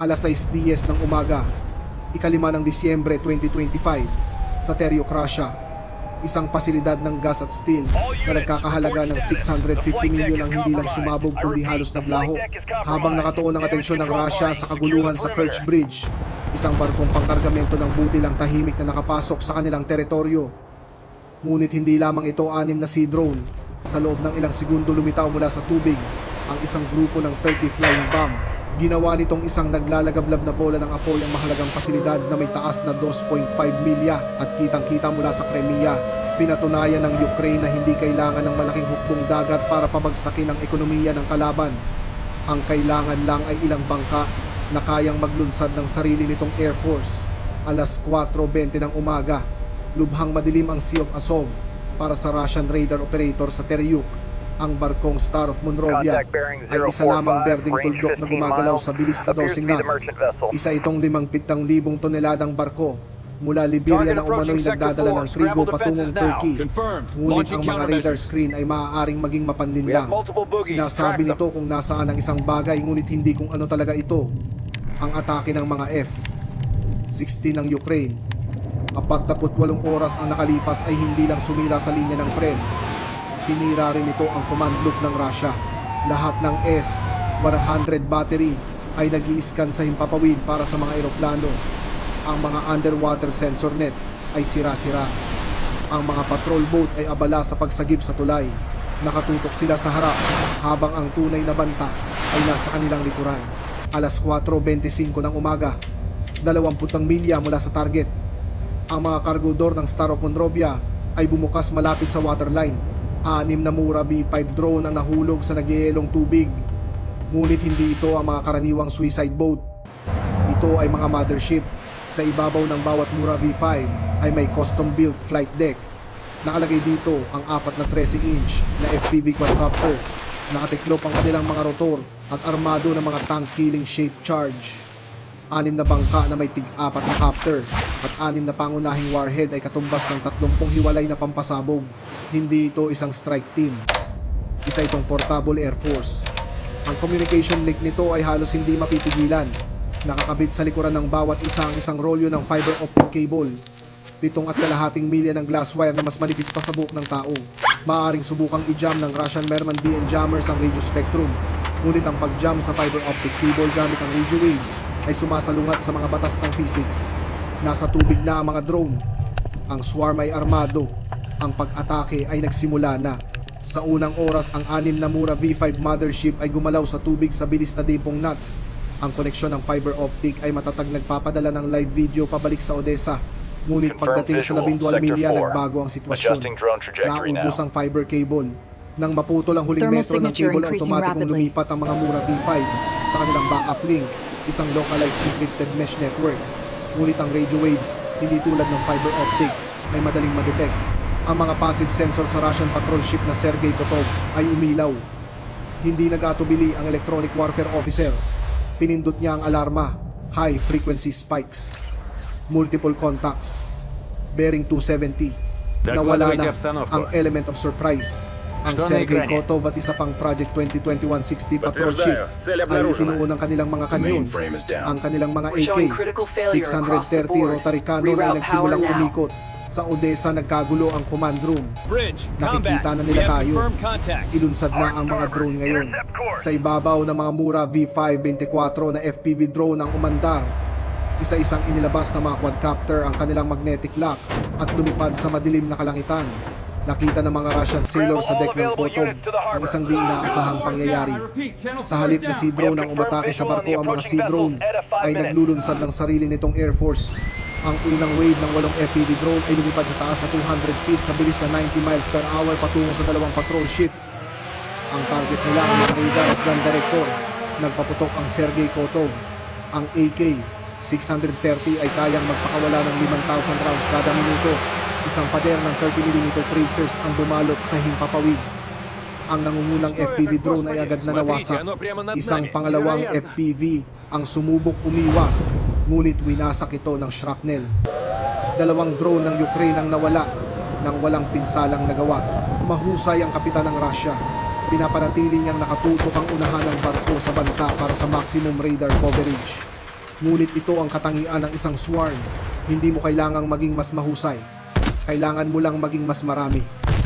Alas 6:10 ng umaga, ika-5 ng Disyembre 2025, sa Teryokrasya, isang pasilidad ng gas at steel na nagkakahalaga ng 650 milyon ang hindi lang sumabog kundi halos naglaho habang nakatuon ang atensyon ng Russia sa kaguluhan sa Kerch Bridge. Isang barkong pangkargamento ng butil ang tahimik na nakapasok sa kanilang teritoryo. Ngunit hindi lamang ito 6 na sea drone. Sa loob ng ilang segundo lumitaw mula sa tubig ang isang grupo ng 30 flying bomb. Ginawa nitong isang naglalagablab na bola ng apoy ang mahalagang pasilidad na may taas na 2.5 milya at kitang-kita mula sa Crimea. Pinatunayan ng Ukraine na hindi kailangan ng malaking hukbong dagat para pabagsakin ang ekonomiya ng kalaban. Ang kailangan lang ay ilang bangka na kayang maglunsad ng sarili nitong Air Force. Alas 4:20 ng umaga, lubhang madilim ang Sea of Azov para sa Russian radar operator sa Teryuk. Ang barkong Star of Monrovia ay isa lamang berdeng tuldok na gumagalaw sa bilis na 12 knots. Isa itong 57,000 toneladang barko mula Liberia na umano'y nagdadala ng trigo patungong Turkey. Ngunit ang mga radar screen ay maaaring maging mapanlinlang. Sinasabi nito kung nasaan ang isang bagay ngunit hindi kung ano talaga ito. Ang atake ng mga F-16 ng Ukraine. 48 oras ang nakalipas ay hindi lang sumira sa linya ng tren. Sinira rin ito ang command loop ng Russia. Lahat ng S-100 battery ay nag-i-scan sa himpapawid para sa mga eroplano. Ang mga underwater sensor net ay sira-sira. Ang mga patrol boat ay abala sa pagsagip sa tulay. Nakatutok sila sa harap habang ang tunay na banta ay nasa kanilang likuran. Alas 4:25 ng umaga, 20 milya mula sa target. Ang mga cargodor ng Star of Monrovia ay bumukas malapit sa waterline. 6 na Mura B-5 drone ang nahulog sa nagyayelong tubig. Ngunit hindi ito ang mga karaniwang suicide boat. Ito ay mga mothership. Sa ibabaw ng bawat Mura V5 ay may custom-built flight deck. Nakalagay dito ang 4 na 13-inch na FPV quadcopter. Nakatiklop ang kanilang mga rotor at armado ng mga tank-killing shaped charge. 6 na bangka na may tig-4 na copter at 6 na pangunahing warhead ay katumbas ng 30 hiwalay na pampasabog. Hindi ito isang strike team. Isa itong portable air force. Ang communication link nito ay halos hindi mapipigilan. Nakakabit sa likuran ng bawat isa ang isang rolyo ng fiber optic cable. 7.5 milya ng glass wire na mas manipis pa sa buhok ng tao. Maaaring subukang i-jam ng Russian Merman BN jammers ang radio spectrum. Ngunit ang pag-jam sa fiber optic cable gamit ang radio waves ay sumasalungat sa mga batas ng physics. Nasa tubig na ang mga drone. Ang swarm ay armado. Ang pag-atake ay nagsimula na. Sa unang oras, ang 6 na Mura V5 mothership ay gumalaw sa tubig sa bilis na 10 knots. Ang koneksyon ng fiber optic ay matatag nagpapadala ng live video pabalik sa Odessa. Ngunit pagdating sa 12 milya, nagbago ang sitwasyon. Naubos ang fiber cable. Nang maputol ang huling metro ng cable, automatikong lumipat ang mga Mura V5 sa kanilang backup link, isang localized encrypted mesh network. Ngunit ang radio waves, hindi tulad ng fiber optics, ay madaling madetect. Ang mga passive sensor sa Russian patrol ship na Sergei Kotov ay umilaw. Hindi nag-atubili ang electronic warfare officer. Pinindot niya ang alarma, high frequency spikes, multiple contacts, bearing 270. Nawala na ang element of surprise. Ang Sergei Kotov at isa pang Project 2021-60 patrol ship ay itinuon ng kanilang mga kanyon. Ang kanilang mga AK-630 rotary cannon ay nagsimulang umikot. Sa Odessa nagkagulo ang command room. Nakikita na nila tayo. Ilunsad na ang mga drone ngayon. Sa ibabaw ng mga Mura V5-24 na FPV drone ang umandar. Isa-isang inilabas ng mga quadcopter ang kanilang magnetic lock at lumipad sa madilim na kalangitan. Nakita ng mga Russian sailor sa deck ng Kotov ang isang di inaasahang pangyayari. Sa halip na sea drone ang umatake sa barko, ang mga sea drone ay naglulunsad ng sarili nitong Air Force. Ang unang wave ng 8 FPV drone ay lumipad sa taas sa 200 feet sa bilis na 90 miles per hour patungo sa 2 patrol ship. Ang target nila ang mga radar at gun director. Nagpaputok ang Sergei Kotov. Ang AK-630 ay kayang magpakawala ng 5,000 rounds kada minuto. Isang pader ng 30mm tracers ang bumalot sa himpapawid. Ang nangungulang FPV drone ay agad na nawasak. Isang pangalawang FPV ang sumubok umiwas, ngunit winasak ito ng shrapnel. 2 drone ng Ukraine ang nawala nang walang pinsalang nagawa. Mahusay ang kapitan ng Russia. Pinapanatili niyang nakatutok ang unahan ng barko sa banta para sa maximum radar coverage. Ngunit ito ang katangian ng isang swarm. Hindi mo kailangang maging mas mahusay. Kailangan mo lang maging mas marami.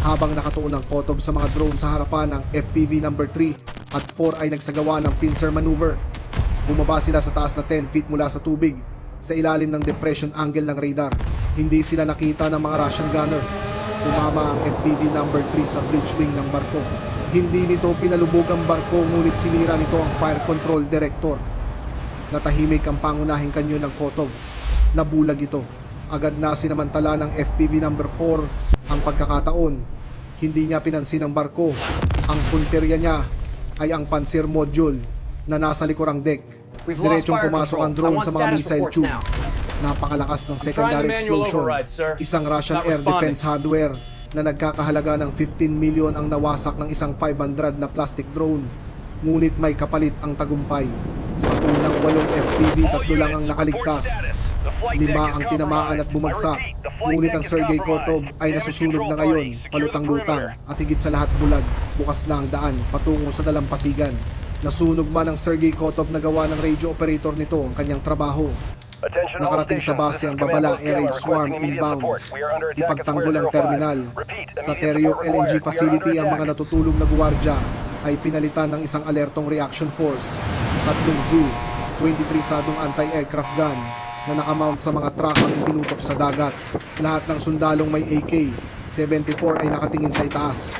Habang nakatuon ang Kotov sa mga drone sa harapan, ang FPV number 3 at 4 ay nagsagawa ng pincer maneuver. Bumaba sila sa taas na 10 feet mula sa tubig, sa ilalim ng depression angle ng radar. Hindi sila nakita ng mga Russian gunner. Tumama ang FPV number 3 sa bridge wing ng barko. Hindi nito pinalubog ang barko, ngunit sinira nito ang fire control director. Natahimik ang pangunahing kanyo ng Kotov. Nabulag ito. Agad na sinamantala ng FPV number 4 ang pagkakataon. Hindi niya pinansin ang barko. Ang punterya niya ay ang pansir module na nasa likurang deck. Diretsong pumasok ang drone sa mga missile tube. Napakalakas ng secondary explosion. Isang Russian air defense hardware na nagkakahalaga ng 15 million ang nawasak ng isang 500 na plastic drone. Ngunit may kapalit ang tagumpay. Sa unang 8 FPV, 3 lang ang nakaligtas. 5 ang tinamaan at bumagsak. Ngunit ang Sergei Kotov ay nasusunog na ngayon, palutang-lutang, at higit sa lahat bulag. Bukas na ang daan patungo sa dalampasigan. Nasunog man ang Sergei Kotov na gawa ng radio operator nito ang kanyang trabaho. Nakarating sa base ang Babala Air Raid Swarm inbound. Ipagtanggol ang terminal. Sa Teryok LNG facility, ang mga natutulog na guwardya ay pinalitan ng isang alertong reaction force. 3 Zoo, 23 sadong anti-aircraft gun na nakamount sa mga truck ang itinutok sa dagat. Lahat ng sundalong may AK-74 ay nakatingin sa itaas.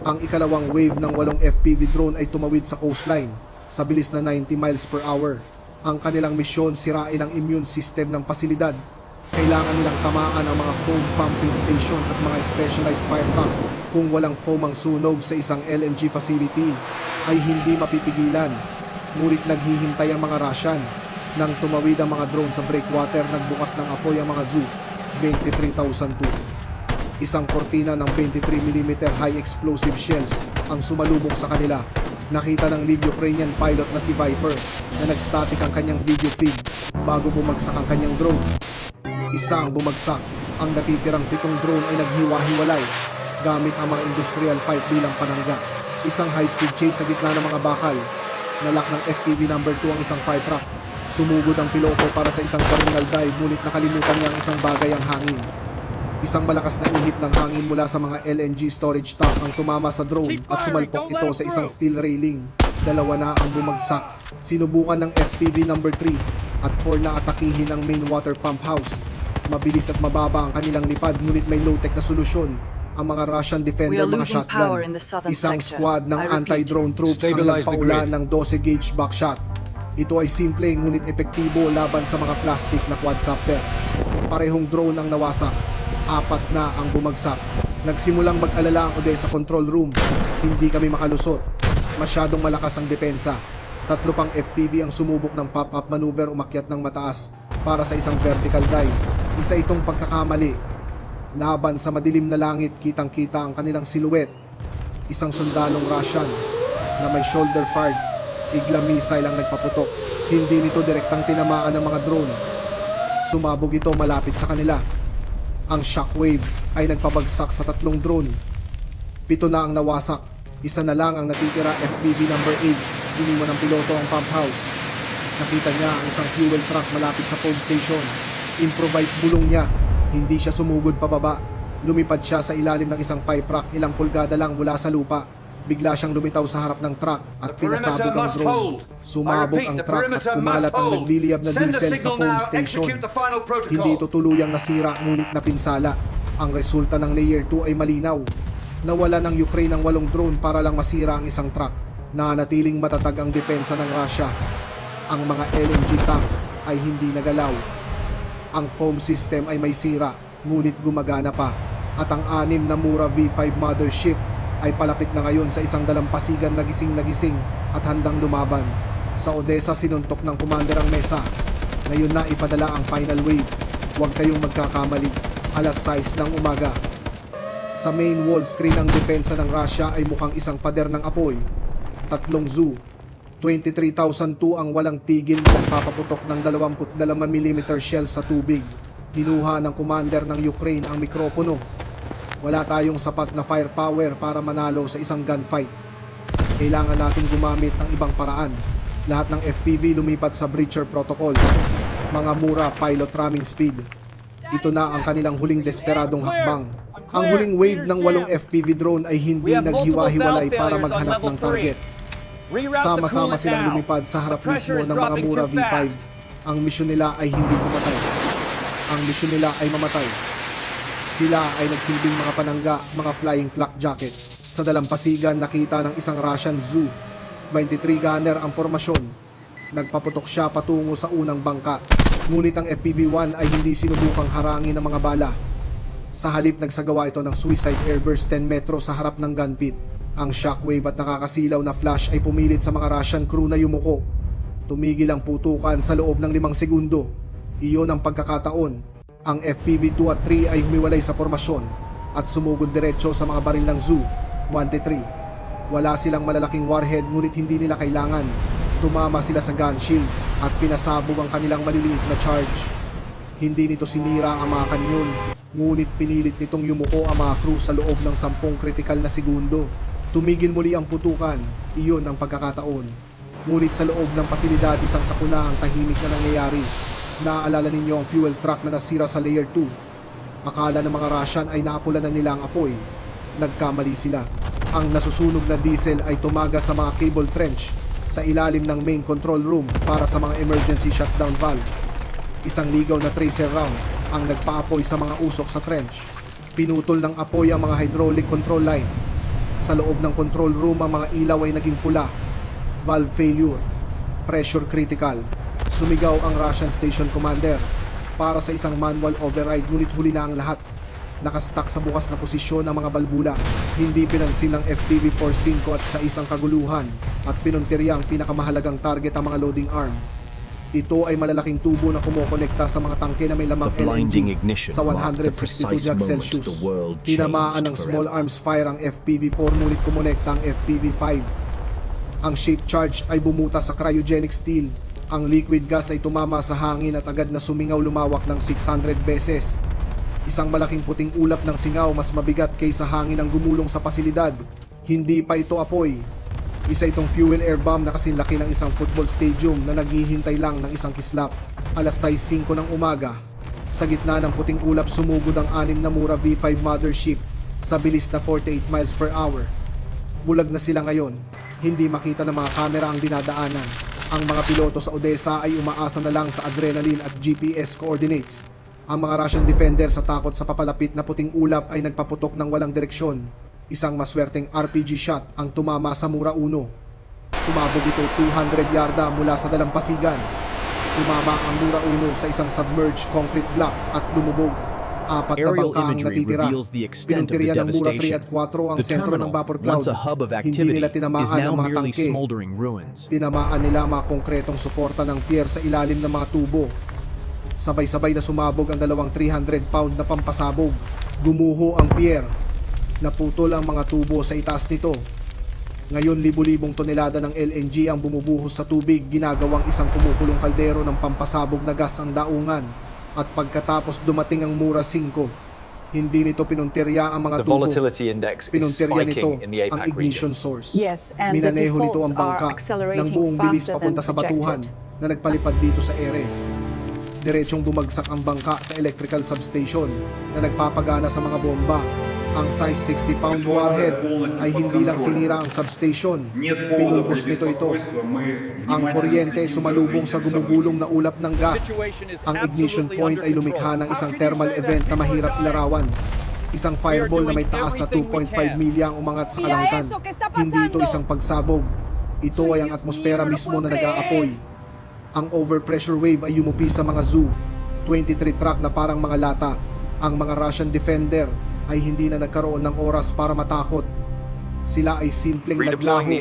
Ang ikalawang wave ng 8 FPV drone ay tumawid sa coastline sa bilis na 90 miles per hour. Ang kanilang misyon, sirain ang immune system ng pasilidad. Kailangan nilang tamaan ang mga foam pumping station at mga specialized fire truck. Kung walang foam ang sunog sa isang LNG facility, ay hindi mapipigilan. Ngunit naghihintay ang mga Russian. Nang tumawid ang mga drone sa breakwater, nagbukas ng apoy ang mga Zoo 23,002. Isang kortina ng 23mm high explosive shells ang sumalubong sa kanila. Nakita ng lead Ukrainian pilot na si Viper na nagstatic ang kanyang video feed bago bumagsak ang kanyang drone. Isa ang bumagsak. Ang natitirang 7 drone ay naghiwa-hiwalay gamit ang mga industrial pipe bilang panangga. Isang high-speed chase sa gitna ng mga bakal. Nalak ng FPV number 2 ang isang fire truck. Sumugod ang piloto para sa isang terminal dive, ngunit nakalimutan niya ang isang bagay, ang hangin. Isang malakas na ihip ng hangin mula sa mga LNG storage tank ang tumama sa drone at sumalpok ito sa isang steel railing. 2 na ang bumagsak. Sinubukan ng FPV number 3 at 4 na atakihin ang main water pump house. Mabilis at mababa ang kanilang lipad, ngunit may low-tech na solusyon. Ang mga Russian defender, mga shotgun. Isang squad ng anti-drone troops ang nagpaula ng 12 gauge buckshot. Ito ay simple ngunit epektibo laban sa mga plastic na quadcopter. Parehong drone ang nawasak. 4 na ang bumagsak. Nagsimulang mag-alala ang Odessa control room. Hindi kami makalusot. Masyadong malakas ang depensa. 3 pang FPV ang sumubok ng pop-up maneuver, umakyat ng mataas para sa isang vertical dive. Isa itong pagkakamali. Laban sa madilim na langit, kitang-kita ang kanilang silhouette. Isang sundalong Russian na may shoulder fired igla missile ang nagpaputok. Hindi nito direktang tinamaan ng mga drone. Sumabog ito malapit sa kanila. Ang shockwave ay nagpabagsak sa 3 drone. 7 na ang nawasak. Isa na lang ang natitira, FPV number 8. Iniwan ng piloto ang pump house. Nakita niya ang isang fuel truck malapit sa pump station. Improvised bulong niya. Hindi siya sumugod pababa. Lumipad siya sa ilalim ng isang pipe rack, ilang pulgada lang mula sa lupa. Bigla siyang lumitaw sa harap ng truck at pinasabog ang drone. Sumabog ang truck at kumalat ang nagliliyab na diesel sa foam station. Hindi ito tuluyang nasira, ngunit napinsala. Ang resulta ng Layer 2 ay malinaw. Nawala ng Ukraine ang 8 drone para lang masira ang isang truck. Nanatiling matatag ang depensa ng Russia. Ang mga LNG tank ay hindi nagalaw. Ang foam system ay may sira, ngunit gumagana pa. At ang 6 na Mura V5 mothership ay palapit na ngayon sa isang dalampasigan na gising at handang lumaban. Sa Odessa, sinuntok ng commander ang mesa. Ngayon na ipadala ang final wave. Huwag kayong magkakamali. 6:00 ng umaga. Sa main wall screen ng depensa ng Russia ay mukhang isang pader ng apoy. 3 Zoo 23,002 ang walang tigil na papaputok ng 22mm shells sa tubig. Kinuha ng commander ng Ukraine ang mikropono. Wala tayong sapat na firepower para manalo sa isang gunfight. Kailangan natin gumamit ng ibang paraan. Lahat ng FPV lumipat sa breacher protocol. Mga mura pilot ramming speed. Ito na ang kanilang huling desperadong hakbang. Ang huling wave ng 8 FPV drone ay hindi naghiwa-hiwalay para maghanap ng target. Sama-sama silang lumipad sa harap mismo ng mga mura V5. Ang misyon nila ay hindi pumatay. Ang misyon nila ay mamatay. Sila ay nagsilbing mga panangga, mga flying flak jacket. Sa dalampasigan nakita ng isang Russian Zu. 23 gunner ang formasyon. Nagpaputok siya patungo sa unang bangka. Ngunit ang FPV-1 ay hindi sinubukang harangin ng mga bala. Sa halip nagsagawa ito ng suicide airburst 10 metro sa harap ng gun pit. Ang shockwave at nakakasilaw na flash ay pumilit sa mga Russian crew na yumuko. Tumigil ang putukan sa loob ng 5 segundo. Iyon ang pagkakataon. Ang FPV-2 at 3 ay humiwalay sa formasyon at sumugod diretso sa mga baril ng Zu 23. Wala silang malalaking warhead ngunit hindi nila kailangan. Tumama sila sa gun shield at pinasabog ang kanilang maliliit na charge. Hindi nito sinira ang mga kanyon, ngunit pinilit nitong yumuko ang mga crew sa loob ng 10 kritikal na segundo. Tumigil muli ang putukan, iyon ang pagkakataon. Ngunit sa loob ng pasilidad isang sakuna ang tahimik na nangyayari. Naaalala ninyo ang fuel truck na nasira sa Layer 2. Akala ng mga Russian ay naapulan na nila ang apoy. Nagkamali sila. Ang nasusunog na diesel ay tumaga sa mga cable trench sa ilalim ng main control room para sa mga emergency shutdown valve. Isang ligaw na tracer round ang nagpaapoy sa mga usok sa trench. Pinutol ng apoy ang mga hydraulic control line. Sa loob ng control room ang mga ilaw ay naging pula. Valve failure. Pressure critical. Sumigaw ang Russian station commander para sa isang manual override ngunit huli na ang lahat. Nakastuck sa bukas na posisyon ang mga balbula. Hindi pinansin ng FPV-45 at sa isang kaguluhan at pinuntirya ang pinakamahalagang target ang mga loading arm. Ito ay malalaking tubo na kumokonekta sa mga tangke na may lamang LNG sa 162 degrees Celsius. Tinamaan ng small arms fire ang FPV-4 ngunit kumonekta ang FPV-5. Ang shape charge ay bumuta sa cryogenic steel. Ang liquid gas ay tumama sa hangin at agad na sumingaw lumawak ng 600 beses. Isang malaking puting ulap ng singaw mas mabigat kaysa hangin ang gumulong sa pasilidad. Hindi pa ito apoy. Isa itong fuel air bomb na kasinlaki ng isang football stadium na naghihintay lang ng isang kislap. Alas 6:05 ng umaga. Sa gitna ng puting ulap sumugod ang 6 na mura V5 mothership sa bilis na 48 miles per hour. Bulag na sila ngayon. Hindi makita ng mga kamera ang dinadaanan. Ang mga piloto sa Odessa ay umaasa na lang sa adrenaline at GPS coordinates. Ang mga Russian defender sa takot sa papalapit na puting ulap ay nagpaputok ng walang direksyon. Isang maswerteng RPG shot ang tumama sa Mura 1. Sumabog ito 200 yarda mula sa dalampasigan. Tumama ang Mura 1 sa isang submerged concrete block at lumubog. 4 na bangka ang natitira. Pinuntirya ng Mura 3 at 4 ang sentro ng vapor cloud. Hindi nila tinamaan ang mga tangke. Tinamaan nila ang mga konkretong suporta ng pier sa ilalim ng mga tubo. Sabay-sabay na sumabog ang 2 300-pound na pampasabog. Gumuho ang pier. Naputol ang mga tubo sa itaas nito. Ngayon libu-libong tonelada ng LNG ang bumubuhos sa tubig, ginagawang isang kumukulong kaldero ng pampasabog na gas ang daungan. At pagkatapos dumating ang Mura 5, hindi nito pinuntirya ang mga tubo. Pinuntirya nito ang ignition source. Minaneho nito ang bangka ng buong bilis papunta sa batuhan na nagpalipad dito sa ere. Diretsong bumagsak ang bangka sa electrical substation na nagpapagana sa mga bomba. Ang size 60-pound warhead ay hindi lang sinira ang substation, pinulbos nito ito. Ang kuryente sumalubong sa gumugulong na ulap ng gas. Ang ignition point ay lumikha ng isang thermal event na mahirap ilarawan. Isang fireball na may taas na 2.5 milya ang umangat sa kalangitan. Hindi ito isang pagsabog. Ito ay ang atmosfera mismo na nag-aapoy. Ang overpressure wave ay yumupi sa mga Zu 23 truck na parang mga lata. Ang mga Russian defender ay hindi na nagkaroon ng oras para matakot. Sila ay simpleng naglaho,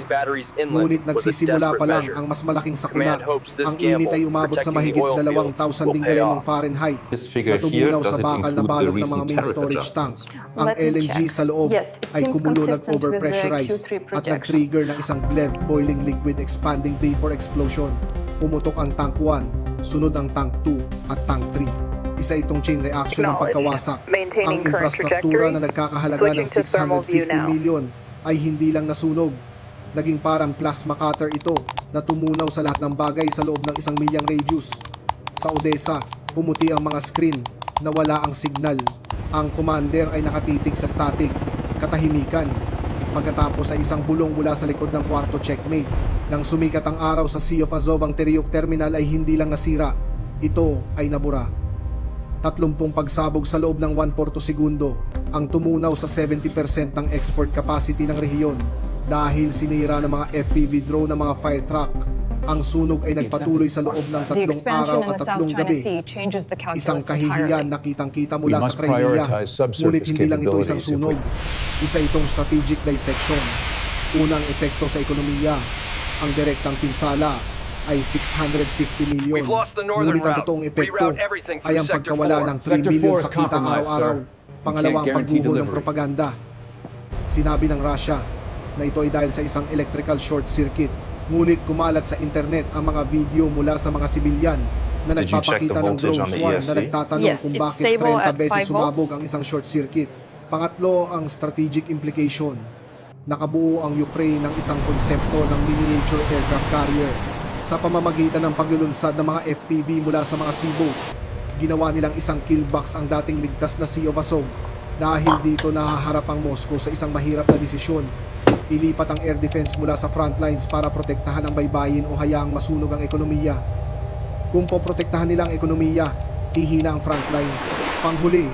ngunit nagsisimula pa lang ang mas malaking sakuna. Ang init ay umabot sa mahigit 2,000 dinggalemong Fahrenheit na tumunaw sa bakal na balot ng mga main storage tank. Ang LNG sa loob ay kumulo nag-overpressurize at nag-trigger ng isang GLEV boiling liquid expanding vapor explosion. Pumutok ang tank 1, sunod ang tank 2 at tank 3. Isa itong chain reaction ng pagkawasak. Ang infrastruktura na nagkakahalaga ng 650 million ay hindi lang nasunog. Naging parang plasma cutter ito na tumunaw sa lahat ng bagay sa loob ng 1 milyang radius. Sa Odessa, pumuti ang mga screen na wala ang signal. Ang commander ay nakatitig sa static, katahimikan. Pagkatapos ay isang bulong mula sa likod ng kwarto checkmate. Nang sumikat ang araw sa Sea of Azov, ang Teryok Terminal ay hindi lang nasira, ito ay nabura. 30 pagsabog sa loob ng 1/4 segundo ang tumunaw sa 70% ng export capacity ng rehiyon dahil sinira ng mga FPV drone ng mga fire truck. Ang sunog ay nagpatuloy sa loob ng 3 araw at 3 gabi. Isang kahihiyan na kitang-kita mula sa Crimea, ngunit hindi lang ito isang sunog. Isa itong strategic dissection. Unang epekto sa ekonomiya, ang direktang pinsala ay 650 milyon. Ngunit ang totoong epekto ay ang pagkawala ng 3 milyon sa kita araw-araw. Pangalawang pagbuho ng propaganda. Sinabi ng Russia na ito ay dahil sa isang electrical short circuit. Ngunit kumalat sa internet ang mga video mula sa mga sibilyan na nagpapakita ng drone swarm na nagtatanong kung bakit 30 beses sumabog ang isang short circuit. Pangatlo, ang strategic implication. Nakabuo ang Ukraine ng isang konsepto ng miniature aircraft carrier sa pamamagitan ng paglulunsad ng mga FPV mula sa mga seaboat. Ginawa nilang isang kill box ang dating ligtas na Sea of Azov. Dahil dito nahaharap ang Moscow sa isang mahirap na desisyon. Ilipat ang air defense mula sa frontlines para protektahan ang baybayin o hayaang masunog ang ekonomiya. Kung poprotektahan nila ang ekonomiya, ihina ang frontline. Panghuli,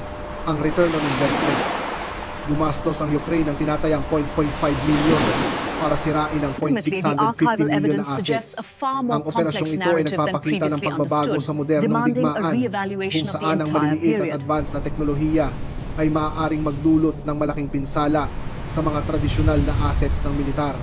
ang return on investment. Gumastos ang Ukraine ng tinatayang 0.5 million para sirain ang 0.650 million na assets. Ang operasyong ito ay nagpapakita ng pagbabago sa modernong digmaan kung saan ang maliliit at advanced na teknolohiya ay maaaring magdulot ng malaking pinsala sa mga tradisyonal na assets ng militar.